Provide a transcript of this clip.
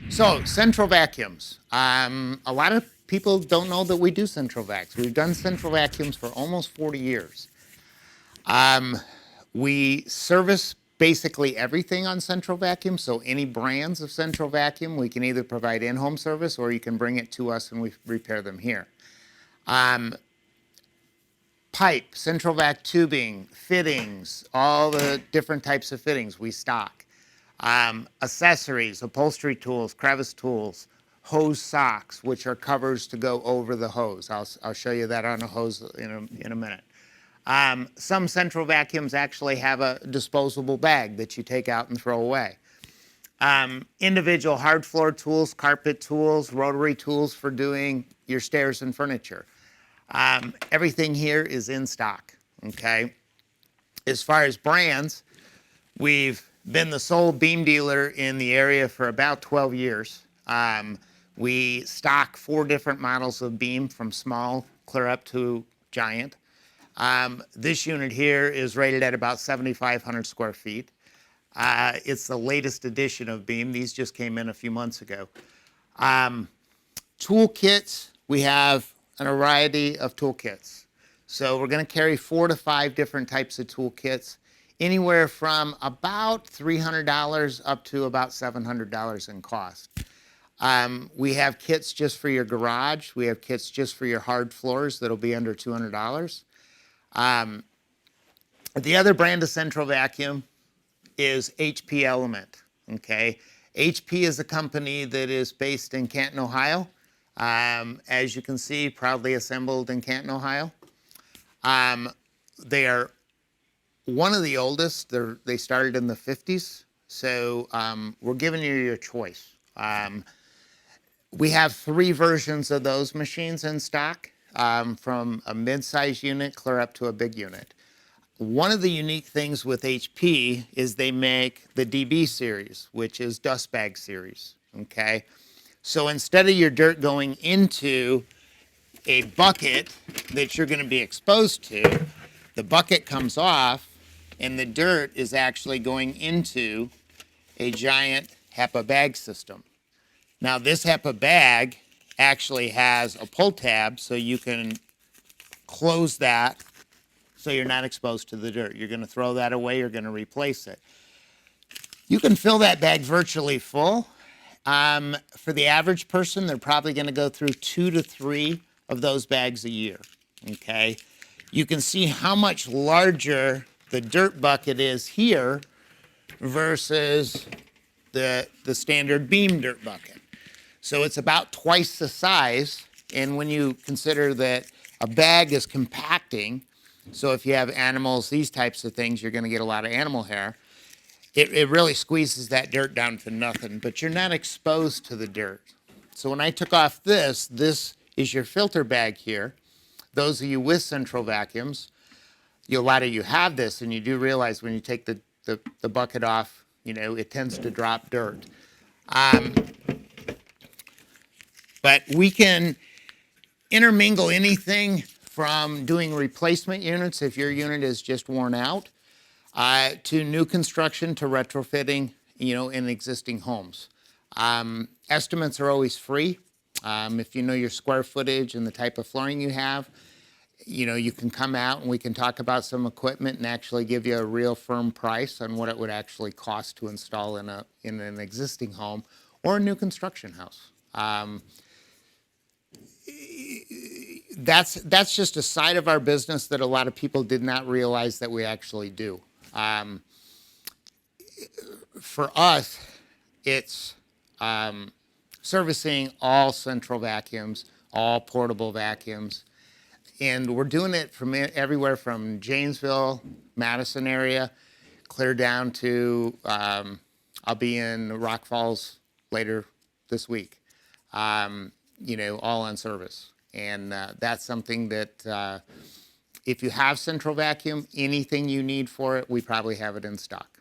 So central vacuums. A lot of people don't know that we do central vacs. We've done central vacuums for almost 40 years. We service basically everything on central vacuum, so any brands of central vacuum, we can either provide in-home service or you can bring it to us and we repair them here. Pipe, central vac tubing, fittings, all the different types of fittings we stock. Accessories, upholstery tools, crevice tools, hose socks, which are covers to go over the hose. I'll show you that on a hose in a minute. Some central vacuums actually have a disposable bag that you take out and throw away. Individual hard floor tools, carpet tools, rotary tools for doing your stairs and furniture. Everything here is in stock, okay? As far as brands, we've been the sole beam dealer in the area for about 12 years. We stock 4 different models of beam from small clear up to giant. This unit here is rated at about 7,500 square feet. It's the latest edition of beam. These just came in a few months ago. Toolkits, we have a variety of toolkits. So we're going to carry 4 to 5 different types of toolkits, anywhere from about $300 up to about $700 in cost. We have kits just for your garage. We have kits just for your hard floors that'll be under $200. The other brand of central vacuum is HP Element, okay? HP is a company that is based in Canton, Ohio. As you can see, proudly assembled in Canton, Ohio. They are one of the oldest. They started in the 50s, so we're giving you your choice. We have 3 versions of those machines in stock, from a mid-size unit clear up to a big unit. One of the unique things with HP is they make the DB series, which is dust bag series, okay? So instead of your dirt going into a bucket that you're going to be exposed to, the bucket comes off and the dirt is actually going into a giant HEPA bag system. Now this HEPA bag actually has a pull tab so you can close that so you're not exposed to the dirt. You're going to throw that away, you're going to replace it. You can fill that bag virtually full. For the average person, they're probably going to go through 2 to 3 of those bags a year, okay? You can see how much larger the dirt bucket is here versus the standard beam dirt bucket. So it's about twice the size, and when you consider that a bag is compacting, so if you have animals, these types of things, you're going to get a lot of animal hair. It really squeezes that dirt down to nothing, but you're not exposed to the dirt. So when I took off this is your filter bag here. Those of you with central vacuums, a lot of you have this, and you do realize when you take the bucket off, it tends to drop dirt. But we can intermingle anything from doing replacement units if your unit is just worn out, to new construction, to retrofitting, in existing homes. Estimates are always free. If you know your square footage and the type of flooring you have, you can come out and we can talk about some equipment and actually give you a real firm price on what it would actually cost to install in an existing home or a new construction house. That's just a side of our business that a lot of people did not realize that we actually do. For us, it's servicing all central vacuums, all portable vacuums, and we're doing it from everywhere from Janesville, Madison area, clear down to, I'll be in Rock Falls later this week, all on service. And that's something that if you have central vacuum, anything you need for it, we probably have it in stock.